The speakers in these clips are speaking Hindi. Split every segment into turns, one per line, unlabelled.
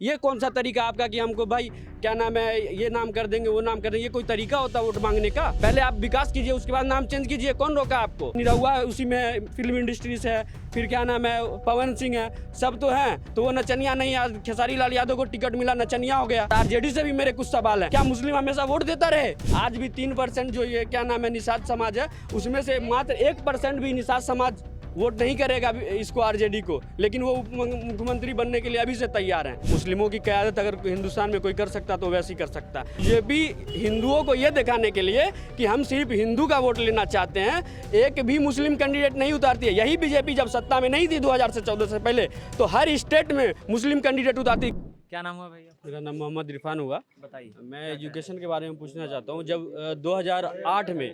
ये कौन सा तरीका आपका कि हमको भाई क्या नाम है, ये नाम कर देंगे वो नाम कर देंगे, ये कोई तरीका होता है वोट मांगने का? पहले आप विकास कीजिए, उसके बाद नाम चेंज कीजिए। कौन रोका आपको? निरहुआ उसी में फिल्म इंडस्ट्री से है, फिर क्या नाम है पवन सिंह है, सब तो हैं। तो वो नचनिया नहीं, आज खेसारी लाल यादव को टिकट मिला, नचनिया हो गया। आरजेडी से भी मेरे कुछ सवाल है, क्या मुस्लिम हमेशा वोट देता रहे? आज भी 3% जो ये क्या नाम है निषाद समाज है, उसमें से मात्र 1% भी निषाद समाज वोट नहीं करेगा इसको, आरजेडी को। लेकिन वो मुख्यमंत्री बनने के लिए अभी से तैयार हैं। मुस्लिमों की क़यादत अगर हिंदुस्तान में कोई कर सकता तो वैसे ही कर सकता। ये भी हिंदुओं को ये दिखाने के लिए कि हम सिर्फ हिंदू का वोट लेना चाहते हैं, एक भी मुस्लिम कैंडिडेट नहीं उतारती है। यही बीजेपी जब सत्ता में नहीं थी 2014 से पहले, तो हर स्टेट में मुस्लिम कैंडिडेट उतारती।
क्या नाम हुआ भैया?
मेरा नाम मोहम्मद इरफान हुआ।
बताइए।
मैं एजुकेशन के बारे में पूछना चाहता हूँ। जब 2008 में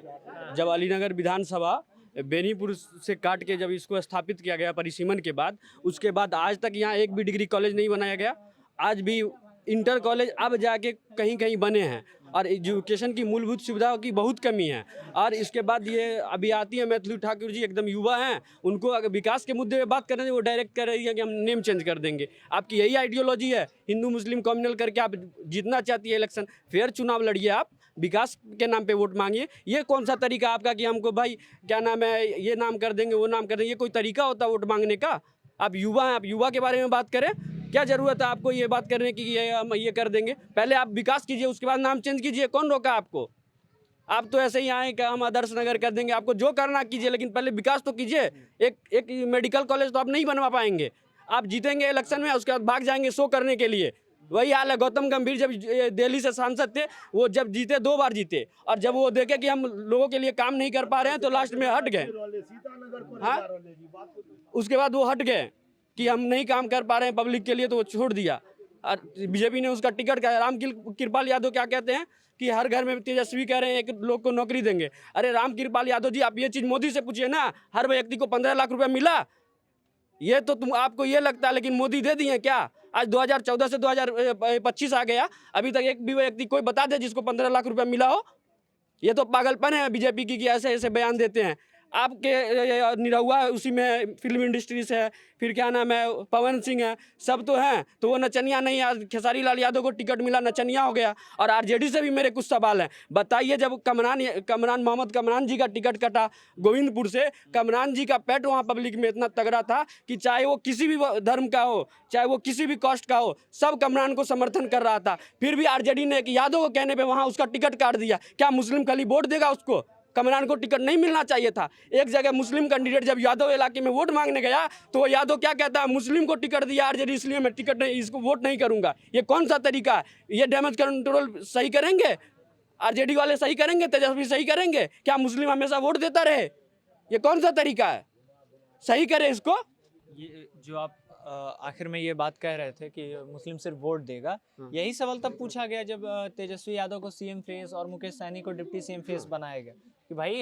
जब अलीनगर विधानसभा बेनीपुर से काट के जब इसको स्थापित किया गया परिसीमन के बाद, उसके बाद आज तक यहाँ एक भी डिग्री कॉलेज नहीं बनाया गया। आज भी इंटर कॉलेज अब जाके कहीं कहीं बने हैं और एजुकेशन की मूलभूत सुविधाओं की बहुत कमी है। और इसके बाद ये अभी आती है मैथिली ठाकुर जी, एकदम युवा हैं, उनको अगर विकास के मुद्दे पे बात कर रहे हैं वो डायरेक्ट कर रही है कि हम नेम चेंज कर देंगे। आपकी यही आइडियोलॉजी है, हिंदू मुस्लिम कम्युनल करके आप जीतना चाहती है इलेक्शन। फेयर चुनाव लड़िए, आप विकास के नाम पे वोट मांगिए। ये कौन सा तरीका आपका कि हमको भाई क्या नाम है, ये नाम कर देंगे वो नाम कर देंगे, ये कोई तरीका होता है वोट मांगने का? आप युवा हैं, आप युवा के बारे में बात करें। क्या जरूरत है आपको ये बात करने की ये हम ये कर देंगे? पहले आप विकास कीजिए, उसके बाद नाम चेंज कीजिए। कौन रोका आपको? आप तो ऐसे ही आए कि हम आदर्श नगर कर देंगे, आपको जो करना कीजिए, लेकिन पहले विकास तो कीजिए। एक मेडिकल कॉलेज तो आप नहीं बनवा पाएंगे। आप जीतेंगे इलेक्शन में, उसके बाद भाग जाएंगे शो करने के लिए। वही हाल है गौतम गंभीर, जब दिल्ली से सांसद थे, वो जब जीते 2 बार जीते, और जब वो देखे कि हम लोगों के लिए काम नहीं कर पा रहे हैं तो लास्ट में हट गए। हाँ, उसके बाद वो हट गए कि हम नहीं काम कर पा रहे हैं पब्लिक के लिए, तो वो छोड़ दिया। और बीजेपी ने उसका टिकट का, राम कृपाल यादव क्या कहते हैं कि हर घर में तेजस्वी कह रहे हैं एक लोग को नौकरी देंगे। अरे राम कृपाल यादव जी, आप ये चीज़ मोदी से पूछिए ना, हर व्यक्ति को 15 लाख रुपया मिला। ये तो आपको ये लगता है, लेकिन मोदी दे दिए क्या? आज 2014 से 2025 आ गया, अभी तक एक भी व्यक्ति कोई बता दे जिसको 15 लाख रुपया मिला हो। ये तो पागलपन है बीजेपी की कि ऐसे ऐसे बयान देते हैं। आपके निरहुआ उसी में फिल्म इंडस्ट्री से है, फिर क्या नाम है पवन सिंह है, सब तो हैं। तो वो नचनिया नहीं, आज खेसारी लाल यादव को टिकट मिला, नचनिया हो गया। और आरजेडी से भी मेरे कुछ सवाल हैं। बताइए, जब मोहम्मद कमरान जी का टिकट कटा गोविंदपुर से, कमरान जी का पेट वहाँ पब्लिक में इतना तगड़ा था कि चाहे वो किसी भी धर्म का हो, चाहे वो किसी भी कास्ट का हो, सब कमरान को समर्थन कर रहा था। फिर भी आरजेडी ने एक यादव को कहने पर वहाँ उसका टिकट काट दिया। क्या मुस्लिम खाली वोट देगा उसको? कमरान को टिकट नहीं मिलना चाहिए था। एक जगह मुस्लिम कैंडिडेट जब यादव इलाके में वोट मांगने गया, तो वो यादव क्या कहता है, मुस्लिम को टिकट दिया आरजेडी, इसलिए मैं टिकट नहीं, इसको वोट नहीं करूंगा। ये कौन सा तरीका है? ये डैमेज कंट्रोल सही करेंगे? आरजेडी वाले सही करेंगे? तेजस्वी सही करेंगे? क्या मुस्लिम हमेशा वोट देता रहे? ये कौन सा तरीका है? सही करे इसको।
ये जो आप आखिर में ये बात कह रहे थे कि मुस्लिम सिर्फ वोट देगा, यही सवाल तब पूछा गया जब तेजस्वी यादव को सीएम फेस और मुकेश सहनी को डिप्टी सीएम फेस बनाया गया कि भाई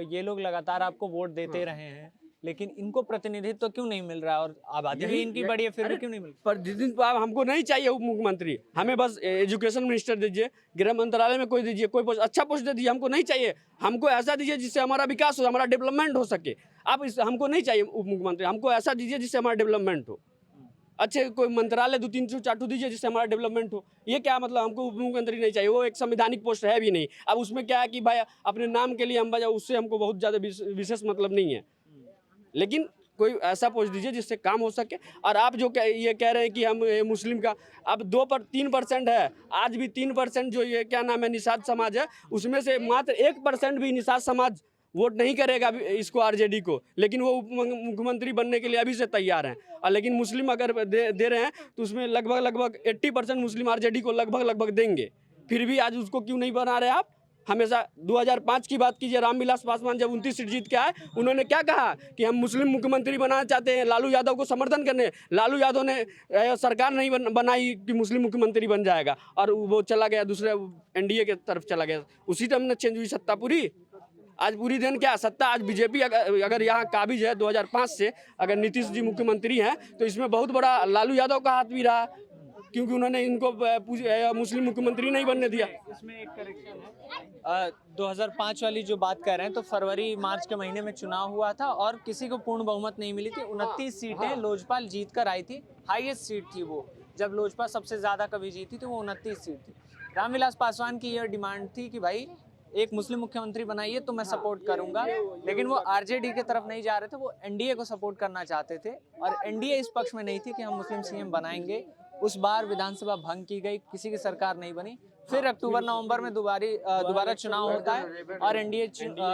ये लोग लगातार आपको वोट देते रहे हैं, लेकिन इनको प्रतिनिधित्व क्यों नहीं मिल रहा, और आबादी भी इनकी बड़ी है, फिर भी क्यों नहीं मिल रहा?
पर जिस दिन आप हमको नहीं चाहिए उप मुख्यमंत्री, हमें बस एजुकेशन मिनिस्टर दीजिए, गृह मंत्रालय में कोई दीजिए, कोई पोस्ट, अच्छा पोस्ट दे दीजिए। हमको नहीं चाहिए, हमको ऐसा दीजिए जिससे हमारा विकास हो, हमारा डेवलपमेंट हो सके। आप हमको नहीं चाहिए उप मुख्यमंत्री, हमको ऐसा दीजिए जिससे हमारा डेवलपमेंट हो। अच्छे कोई मंत्रालय 2-3 चाटू दीजिए जिससे हमारा डेवलपमेंट हो। ये क्या मतलब, हमको उप मुख्यमंत्री नहीं चाहिए, वो एक संवैधानिक पोस्ट है भी नहीं। अब उसमें क्या है कि भाई अपने नाम के लिए हम बजाओ, उससे हमको बहुत ज़्यादा विशेष मतलब नहीं है। लेकिन कोई ऐसा पोस्ट दीजिए जिससे काम हो सके। और आप जो ये कह रहे हैं कि हम मुस्लिम का, अब 3% है, आज भी 3% जो ये क्या नाम है निषाद समाज है, उसमें से मात्र 1% भी निषाद समाज वोट नहीं करेगा इसको, आरजेडी को। लेकिन वो उप मुख्यमंत्री बनने के लिए अभी से तैयार हैं। और लेकिन मुस्लिम अगर दे रहे हैं तो उसमें लगभग 80% मुस्लिम आरजेडी को लगभग देंगे। फिर भी आज उसको क्यों नहीं बना रहे आप? हमेशा 2005 की बात कीजिए, रामविलास पासवान जब 29 सीट जीत के आए, उन्होंने क्या कहा कि हम मुस्लिम मुख्यमंत्री बनाना चाहते हैं, लालू यादव को समर्थन करने। लालू यादव ने सरकार नहीं बनाई कि मुस्लिम मुख्यमंत्री बन जाएगा, और वो चला गया दूसरे एनडीए के तरफ चला गया। उसी टाइम ने चेंज हुई सत्ता पूरी। आज पूरी दिन क्या सत्ता, आज बीजेपी अगर यहाँ काबिज है 2005 से, अगर नीतीश जी मुख्यमंत्री हैं, तो इसमें बहुत बड़ा लालू यादव का हाथ भी रहा, क्योंकि उन्होंने इनको मुस्लिम मुख्यमंत्री नहीं बनने दिया।
इसमें एक करेक्शन है, 2005 वाली जो बात कर रहे हैं, तो फरवरी मार्च के महीने में चुनाव हुआ था और किसी को पूर्ण बहुमत नहीं मिली थी। 29 सीटें लोजपा जीत कर आई थी, हाईएस्ट सीट थी वो, जब लोजपा सबसे ज़्यादा कभी जीती थी वो 29 सीट थी। रामविलास पासवान की यह डिमांड थी कि भाई एक मुस्लिम मुख्यमंत्री बनाइए तो मैं सपोर्ट करूंगा, लेकिन वो आरजेडी की तरफ नहीं जा रहे थे, वो एनडीए को सपोर्ट करना चाहते थे और एनडीए इस पक्ष में नहीं थी कि हम मुस्लिम सीएम बनाएंगे। उस बार विधानसभा भंग की गई, किसी की सरकार नहीं बनी। फिर अक्टूबर नवंबर में दोबारा चुनाव होता है और एनडीए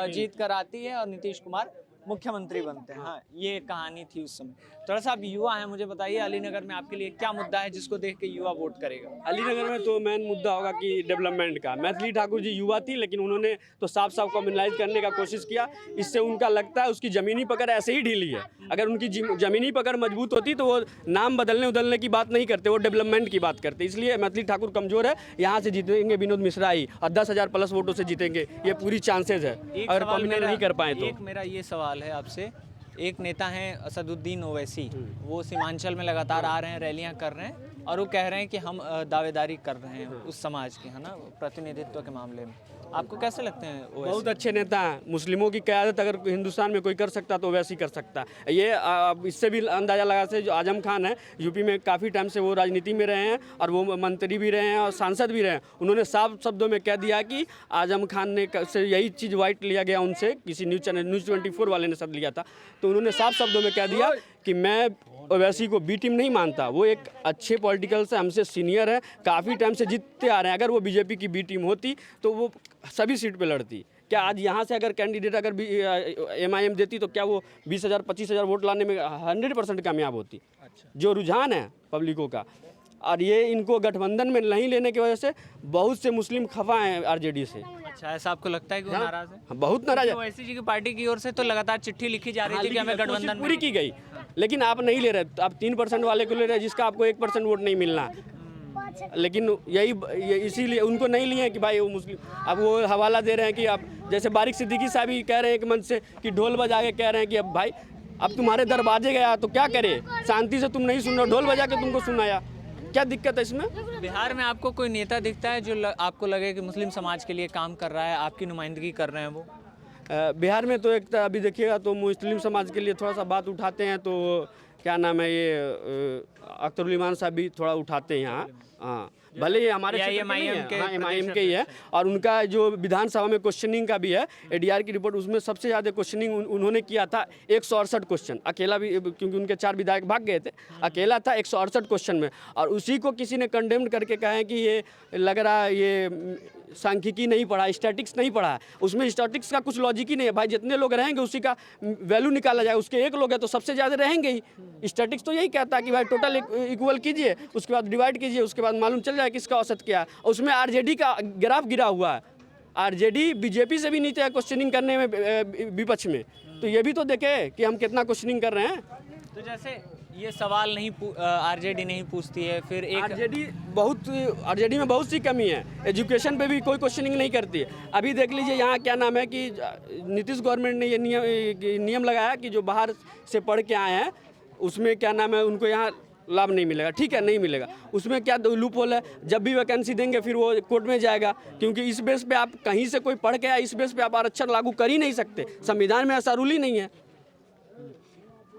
जीत कर आती है और नीतीश कुमार मुख्यमंत्री बनते हैं। हाँ, ये कहानी थी उस समय। थोड़ा सा आप युवा हैं, मुझे बताइए अलीनगर में आपके लिए क्या मुद्दा है जिसको देख के युवा वोट करेगा?
अलीनगर में तो मेन मुद्दा होगा कि डेवलपमेंट का। मैथिली ठाकुर जी युवा थी, लेकिन उन्होंने तो साफ साफ कम्युनलाइज करने का कोशिश किया। इससे उनका लगता है उसकी ज़मीनी पकड़ ऐसे ही ढीली है। अगर उनकी ज़मीनी पकड़ मजबूत होती तो वो नाम बदलने उदलने की बात नहीं करते, वो डेवलपमेंट की बात करते। इसलिए मैथिली ठाकुर कमज़ोर है। यहाँ से जीतेंगे विनोद मिश्रा ही और 10,000 प्लस वोटों से जीतेंगे, ये पूरी चांसेज है अगर कम्युनल नहीं कर पाए तो।
एक मेरा ये सवाल है आपसे, एक नेता हैं असदुद्दीन ओवैसी, वो सीमांचल में लगातार आ रहे हैं, रैलियां कर रहे हैं और वो कह रहे हैं कि हम दावेदारी कर रहे हैं उस समाज की, है ना, प्रतिनिधित्व के मामले में। आपको कैसे लगते हैं ओवैसी?
बहुत अच्छे नेता हैं। मुस्लिमों की क़यादत अगर हिंदुस्तान में कोई कर सकता तो वैसे ही कर सकता है। ये इससे भी अंदाज़ा लगा से जो आजम खान है, यूपी में काफ़ी टाइम से वो राजनीति में रहे हैं और वो मंत्री भी रहे हैं और सांसद भी रहे हैं। उन्होंने साफ शब्दों में कह दिया कि आजम खान ने से यही चीज़ वाइट लिया गया उनसे, किसी न्यूज़ चैनल न्यूज़ 24 वाले ने शब्द लिया था, तो उन्होंने साफ शब्दों में कह दिया कि मैं ओवैसी को बी टीम नहीं मानता। वो एक अच्छे पॉलिटिकल से हमसे सीनियर है, काफ़ी टाइम से जीतते आ रहे हैं। अगर वो बीजेपी की बी टीम होती तो वो सभी सीट पे लड़ती। क्या आज यहाँ से अगर कैंडिडेट अगर MIM देती तो क्या वो 20,000 25,000 वोट लाने में 100% कामयाब होती?
अच्छा।
जो रुझान है पब्लिकों का, और ये इनको गठबंधन में नहीं लेने की वजह से बहुत से मुस्लिम खफा हैं आरजेडी से।
अच्छा, ऐसा आपको लगता है कि वो नाराज है?
बहुत नाराज है।
ओवैसी जी की पार्टी की ओर से तो लगातार चिट्ठी लिखी जा रही थी कि हमें गठबंधन में
पूरी की गई, लेकिन आप नहीं ले रहे। आप 3% वाले को ले रहे हैं जिसका आपको 1% वोट नहीं मिलना। लेकिन यही इसीलिए उनको नहीं लिए कि भाई वो मुस्लिम। अब वो हवाला दे रहे हैं कि आप जैसे बारिक सिद्दीकी साहब ही कह रहे हैं एक मंच से कि ढोल बजा के कह रहे हैं कि अब भाई अब तुम्हारे दरवाजे गया तो क्या करे, शांति से तुम नहीं सुन रहे, ढोल बजा के तुमको सुनाया, क्या दिक्कत है इसमें?
बिहार में आपको कोई नेता दिखता है जो आपको लगे कि मुस्लिम समाज के लिए काम कर रहा है, आपकी नुमाइंदगी कर रहे हैं वो?
बिहार में तो एक अभी देखिएगा तो मुस्लिम समाज के लिए थोड़ा सा बात उठाते हैं, तो क्या नाम है ये अख्तरुल इमान साहब भी थोड़ा उठाते हैं यहाँ। हाँ, भले ये हमारे MIM के ही है और उनका जो विधानसभा में क्वेश्चनिंग का भी है, ADR की रिपोर्ट, उसमें सबसे ज़्यादा क्वेश्चनिंग उन्होंने किया था 168 क्वेश्चन अकेला भी, क्योंकि उनके 4 विधायक भाग गए थे, अकेला था 168 क्वेश्चन में। और उसी को किसी ने कंडेम्ड करके कहा है कि ये लग रहा है ये सांख्यिकी नहीं पढ़ा, स्टैटिक्स नहीं पढ़ा। उसमें स्टैटिक्स का कुछ लॉजिक ही नहीं है भाई, जितने लोग रहेंगे उसी का वैल्यू निकाला जाए। उसके 1 लोग हैं तो सबसे ज़्यादा रहेंगे ही। स्टैटिक्स तो यही कहता है कि भाई टोटल इक्वल कीजिए, उसके बाद डिवाइड कीजिए, उसके बाद मालूम चल जाए किसका औसत क्या है। उसमें आरजेडी का ग्राफ गिरा हुआ है। आरजेडी बीजेपी से भी नीचे है क्वेश्चनिंग करने में, विपक्ष में। तो ये भी तो देखे कि हम कितना क्वेश्चनिंग कर रहे हैं।
तो जैसे ये सवाल नहीं आरजेडी नहीं पूछती है, फिर एक
आरजेडी में बहुत सी कमी है। एजुकेशन पे भी कोई क्वेश्चनिंग नहीं करती है। अभी देख लीजिए यहाँ क्या नाम है कि नीतीश गवर्नमेंट ने ये नियम लगाया कि जो बाहर से पढ़ के आए हैं उसमें क्या नाम है उनको यहाँ लाभ नहीं मिलेगा। ठीक है, नहीं मिलेगा। उसमें क्या लूप होल है, जब भी वैकेंसी देंगे फिर वो कोर्ट में जाएगा, क्योंकि इस बेस पे आप कहीं से कोई पढ़ के आए, इस बेस पे आप आरक्षण लागू कर ही नहीं सकते। संविधान में ऐसा रूल ही नहीं है।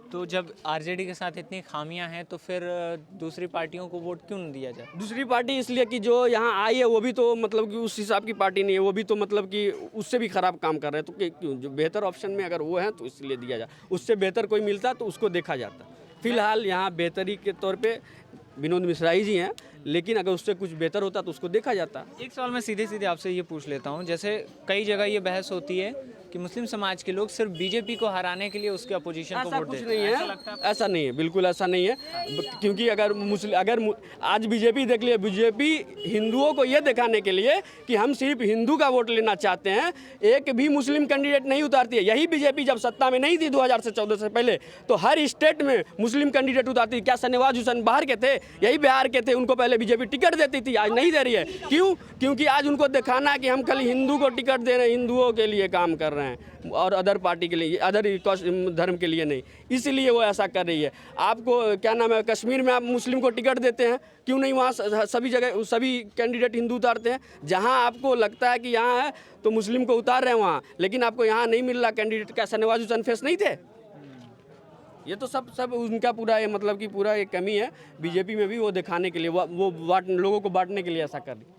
तो जब आरजेडी के साथ इतनी खामियां हैं तो फिर दूसरी पार्टियों को वोट क्यों नहीं दिया जाए? दूसरी
पार्टी इसलिए कि जो यहाँ आई है वो भी तो मतलब कि उस हिसाब की पार्टी नहीं है, वो भी तो मतलब कि उससे भी ख़राब काम कर रहे हैं। तो क्यों, जो बेहतर ऑप्शन में अगर वो है तो इसलिए दिया जाए। उससे बेहतर कोई मिलता तो उसको देखा जाता। फिलहाल यहाँ बेहतरी के तौर पे विनोद मिश्रा ही जी हैं, लेकिन अगर उससे कुछ बेहतर होता तो उसको देखा जाता।
एक सवाल मैं सीधे सीधे आपसे ये पूछ लेता हूँ, जैसे कई जगह ये बहस होती है कि मुस्लिम समाज के लोग सिर्फ बीजेपी को हराने के लिए उसके अपोजिशन को वोट देते हैं।
ऐसा नहीं है, बिल्कुल ऐसा नहीं है। क्योंकि अगर आज बीजेपी देख लिया, बीजेपी हिंदुओं को ये दिखाने के लिए कि हम सिर्फ हिंदू का वोट लेना चाहते हैं, एक भी मुस्लिम कैंडिडेट नहीं उतारती है। यही बीजेपी जब सत्ता में नहीं थी 2014 से पहले, तो हर स्टेट में मुस्लिम कैंडिडेट उतारती। क्या शहनवाज हुसैन बाहर के थे? यही बिहार के थे, उनको पहले बीजेपी टिकट देती थी, आज नहीं दे रही है। क्यों? क्योंकि आज उनको दिखाना है कि हम कल हिंदू को टिकट दे रहे हैं, हिंदुओं के लिए काम कर रहे हैं और अदर पार्टी के लिए, अदर धर्म के लिए नहीं। इसलिए वो ऐसा कर रही है। आपको क्या नाम है, कश्मीर में आप मुस्लिम को टिकट देते हैं, क्यों नहीं वहाँ सभी जगह सभी कैंडिडेट हिंदू उतारते हैं? जहाँ आपको लगता है कि यहाँ है तो मुस्लिम को उतार रहे हैं वहाँ, लेकिन आपको यहाँ नहीं मिल रहा कैंडिडेट। क्या शहनवाज हुसैन फेस नहीं थे? ये तो सब उनका पूरा ये मतलब कि पूरा एक कमी है बीजेपी में भी, वो दिखाने के लिए वो लोगों को बांटने के लिए ऐसा कर रही।